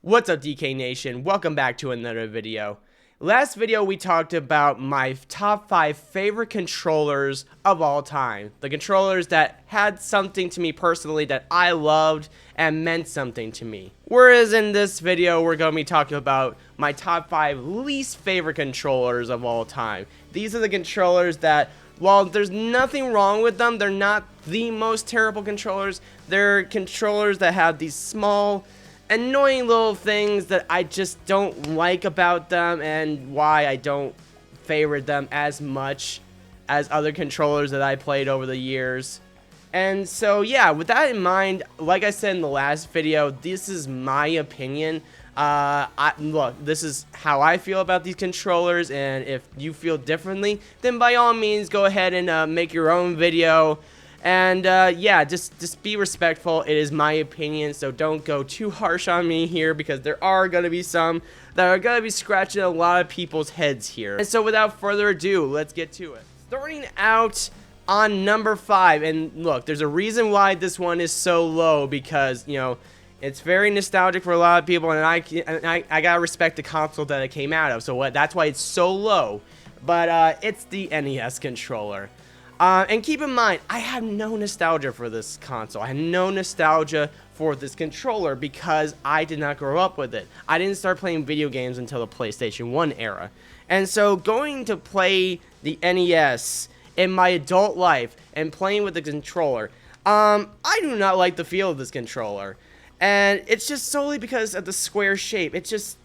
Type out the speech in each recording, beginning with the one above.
What's up, DK Nation? Welcome back to another video. Last video we talked about my top 5 favorite controllers of all time. The controllers that had something to me personally that I loved and meant something to me. Whereas in this video we're going to be talking about my top 5 least favorite controllers of all time. These are the controllers that, while there's nothing wrong with them, they're not the most terrible controllers. They're controllers that have these small, annoying little things that I just don't like about them, and why I don't favorite them as much as other controllers that I played over the years. And so yeah, with that in mind, like I said in the last video, this is my opinion. Look, this is how I feel about these controllers, and if you feel differently, then by all means go ahead and make your own video. And yeah, just be respectful. It is my opinion, so don't go too harsh on me here, because there are going to be some that are going to be scratching a lot of people's heads here. And so without further ado, let's get to it. Starting out on number 5, and look, there's a reason why this one is so low, because, you know, it's very nostalgic for a lot of people, and I gotta respect the console that it came out of, so that's why it's so low. But it's the NES controller. And keep in mind, I have no nostalgia for this console. I have no nostalgia for this controller because I did not grow up with it. I didn't start playing video games until the PlayStation 1 era. And so going to play the NES in my adult life and playing with the controller, I do not like the feel of this controller. And it's just solely because of the square shape. It just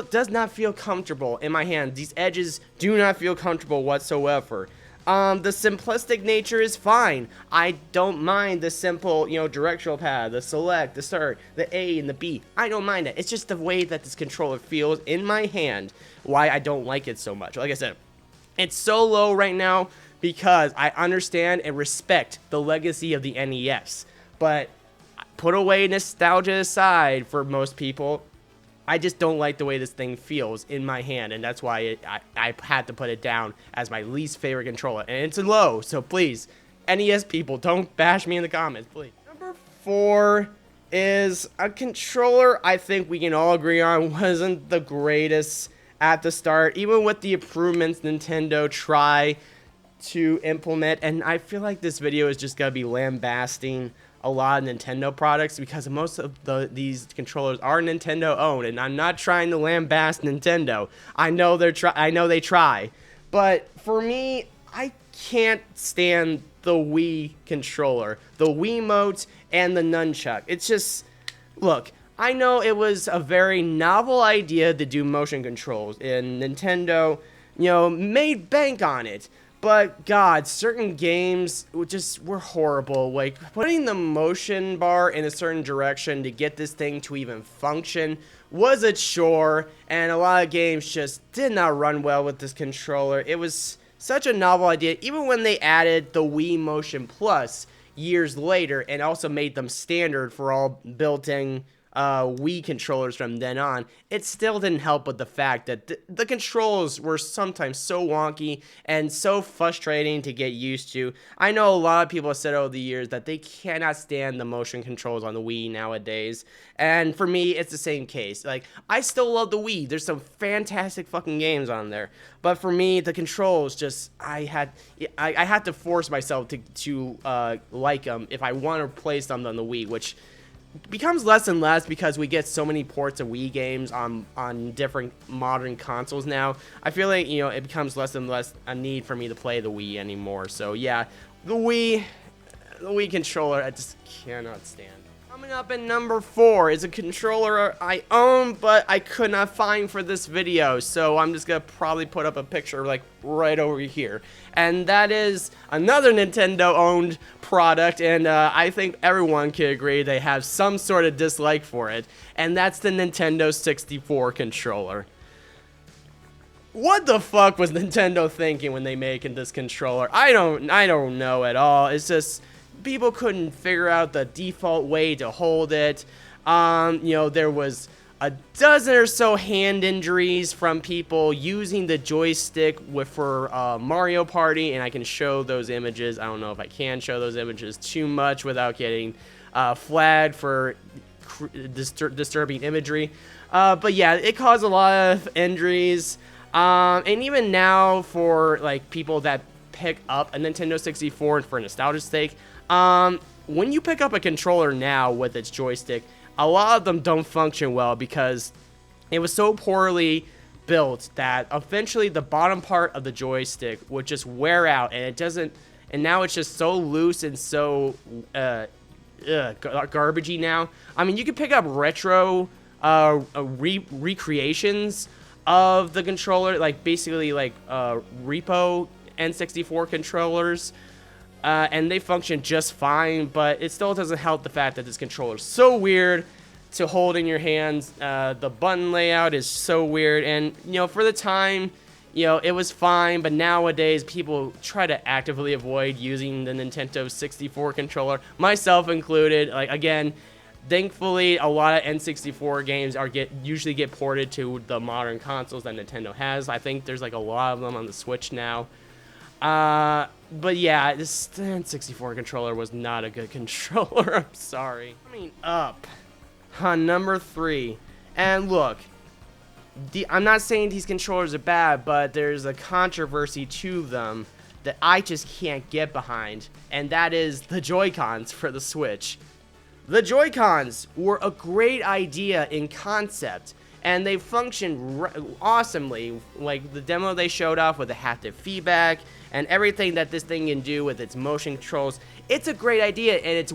does not feel comfortable in my hand. These edges do not feel comfortable whatsoever. The simplistic nature is fine. I don't mind the simple, you know, directional pad, the select, the start, the A and the B. I don't mind it. It's just the way that this controller feels in my hand why I don't like it so much. Like I said, it's so low right now because I understand and respect the legacy of the NES. But put away nostalgia aside for most people, I just don't like the way this thing feels in my hand, and that's why I had to put it down as my least favorite controller. And it's low, so please, NES people, don't bash me in the comments, please. Number 4 is a controller I think we can all agree on wasn't the greatest at the start, even with the improvements Nintendo try to implement. And I feel like this video is just gonna be lambasting a lot of Nintendo products because most of these controllers are Nintendo owned, and I'm not trying to lambast Nintendo. I know they try, but for me, I can't stand the Wii controller, the Wiimote, and the nunchuck. It's just, look, I know it was a very novel idea to do motion controls, and Nintendo, you know, made bank on it. But God, certain games just were horrible. Like putting the motion bar in a certain direction to get this thing to even function was a chore, and a lot of games just did not run well with this controller. It was such a novel idea, even when they added the Wii Motion Plus years later and also made them standard for all built-in Wii controllers from then on. It still didn't help with the fact that the controls were sometimes so wonky and so frustrating to get used to. I know a lot of people have said over the years that they cannot stand the motion controls on the Wii nowadays, and for me it's the same case. Like, I still love the Wii. There's some fantastic fucking games on there, but for me the controls just, I had to force myself to like them if I want to play something on the Wii, which becomes less and less because we get so many ports of Wii games on different modern consoles now. I feel like, you know, it becomes less and less a need for me to play the Wii anymore. So yeah, the Wii controller I just cannot stand. Coming up at number 4 is a controller I own, but I could not find for this video, so I'm just gonna probably put up a picture like right over here. And that is another Nintendo owned product, and I think everyone can agree they have some sort of dislike for it, and that's the Nintendo 64 controller. What the fuck was Nintendo thinking when they making this controller? I don't know at all. It's just people couldn't figure out the default way to hold it. You know, there was a dozen or so hand injuries from people using the joystick for Mario Party, and I can show those images. I don't know if I can show those images too much without getting flagged for disturbing imagery. But yeah, it caused a lot of injuries. And even now, for like people that pick up a Nintendo 64 for nostalgia's sake, when you pick up a controller now with its joystick, a lot of them don't function well because it was so poorly built that eventually the bottom part of the joystick would just wear out, and it doesn't. And now it's just so loose and so garbagey now. I mean, you can pick up retro recreations of the controller, like basically like repo N64 controllers, and they function just fine, but it still doesn't help the fact that this controller is so weird to hold in your hands. The button layout is so weird, and you know, for the time, you know, it was fine, but nowadays people try to actively avoid using the Nintendo 64 controller, myself included. Like, again, thankfully a lot of N64 games usually get ported to the modern consoles that Nintendo has. I think there's like a lot of them on the Switch now. But yeah, this N64 controller was not a good controller. I'm sorry. Coming up on number 3, and look, I'm not saying these controllers are bad, but there's a controversy to them that I just can't get behind, and that is the Joy-Cons for the Switch. The Joy-Cons were a great idea in concept, and they function awesomely. Like the demo they showed off with the haptic feedback and everything that this thing can do with its motion controls. It's a great idea, and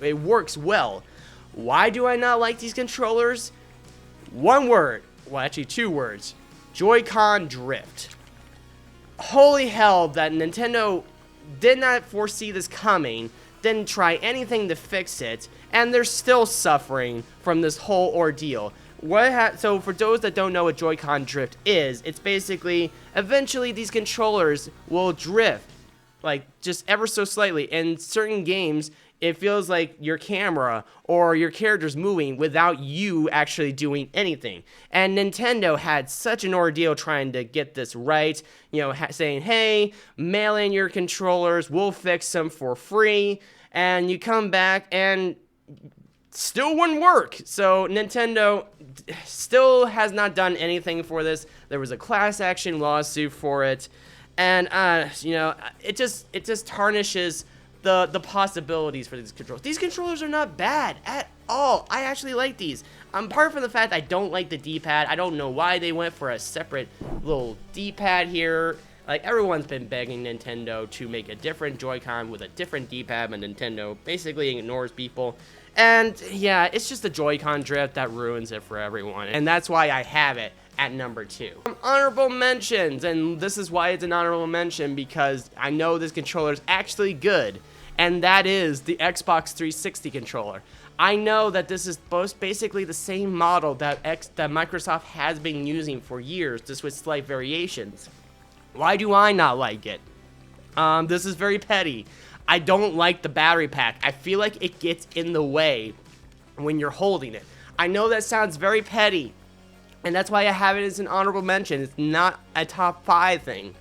it works well. Why do I not like these controllers? One word. Well, actually 2 words. Joy-Con drift. Holy hell that Nintendo did not foresee this coming, didn't try anything to fix it, and they're still suffering from this whole ordeal. So for those that don't know what Joy-Con drift is, it's basically, eventually these controllers will drift, like just ever so slightly. In certain games, it feels like your camera or your character's moving without you actually doing anything. And Nintendo had such an ordeal trying to get this right, you know, saying, hey, mail in your controllers, we'll fix them for free. And you come back and still wouldn't work. So Nintendo still has not done anything for this. There was a class action lawsuit for it. And, you know, it just tarnishes the possibilities for these controllers. These controllers are not bad at all. I actually like these. Apart from the fact I don't like the D-pad. I don't know why they went for a separate little D-pad here. Like, everyone's been begging Nintendo to make a different Joy-Con with a different D-pad, but Nintendo basically ignores people. And yeah, it's just the Joy-Con drift that ruins it for everyone. And that's why I have it at number 2. Honorable mentions, and this is why it's an honorable mention, because I know this controller is actually good. And that is the Xbox 360 controller. I know that this is basically the same model that Microsoft has been using for years, just with slight variations. Why do I not like it? This is very petty. I don't like the battery pack. I feel like it gets in the way when you're holding it. I know that sounds very petty, and that's why I have it as an honorable mention. It's not a top 5 thing.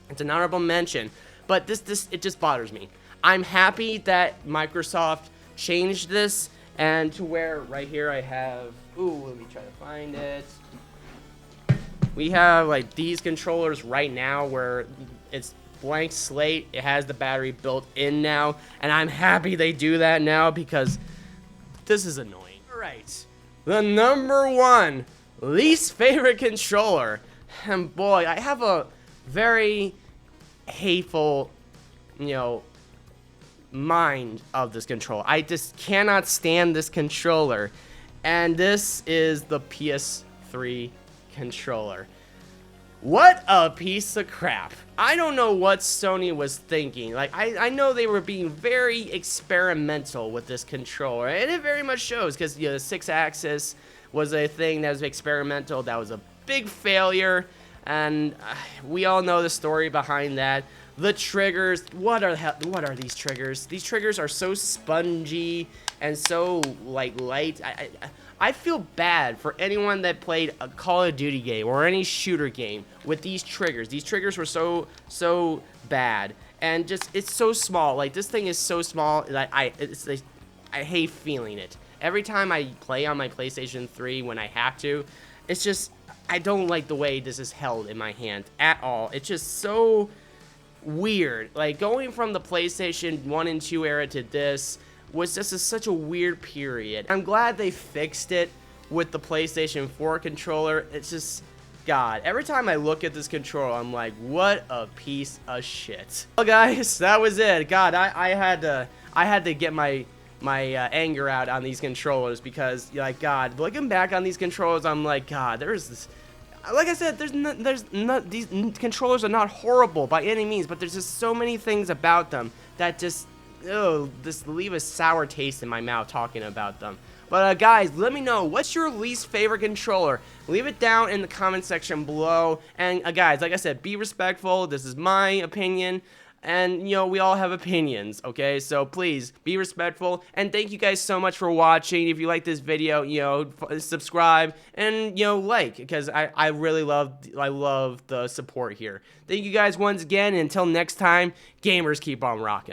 It's an honorable mention, but it just bothers me. I'm happy that Microsoft changed this, and to where right here I have, let me try to find it. We have like these controllers right now where it's blank slate. It has the battery built in now, and I'm happy they do that now because this is annoying. All right, the number 1 least favorite controller, and boy, I have a very hateful, mind of this controller. I just cannot stand this controller, and this is the PS3 controller. What a piece of crap. I don't know what Sony was thinking. Like, I know they were being very experimental with this controller, and it very much shows, because the 6-axis was a thing that was experimental, that was a big failure, and we all know the story behind that. The triggers, what are these triggers? These triggers are so spongy and so like light. I feel bad for anyone that played a Call of Duty game or any shooter game with these triggers. These triggers were so bad, and just it's so small. Like, this thing is so small that I hate feeling it. Every time I play on my PlayStation 3 when I have to, it's just, I don't like the way this is held in my hand at all. It's just so weird. Like, going from the PlayStation 1 and 2 era to this was just such a weird period. I'm glad they fixed it with the PlayStation 4 controller. It's just, God, every time I look at this controller, I'm like, what a piece of shit. Well, guys, that was it. God, I had to get my anger out on these controllers, because, like, God, looking back on these controllers, I'm like, God, there's this, like I said, these controllers are not horrible by any means, but there's just so many things about them that just leave a sour taste in my mouth talking about them. But guys, let me know, what's your least favorite controller? Leave it down in the comment section below. And guys, like I said, be respectful. This is my opinion. And, you know, we all have opinions, okay? So please, be respectful. And thank you guys so much for watching. If you like this video, you know, subscribe and, you know, like. Because I really love the support here. Thank you guys once again. And until next time, gamers keep on rocking.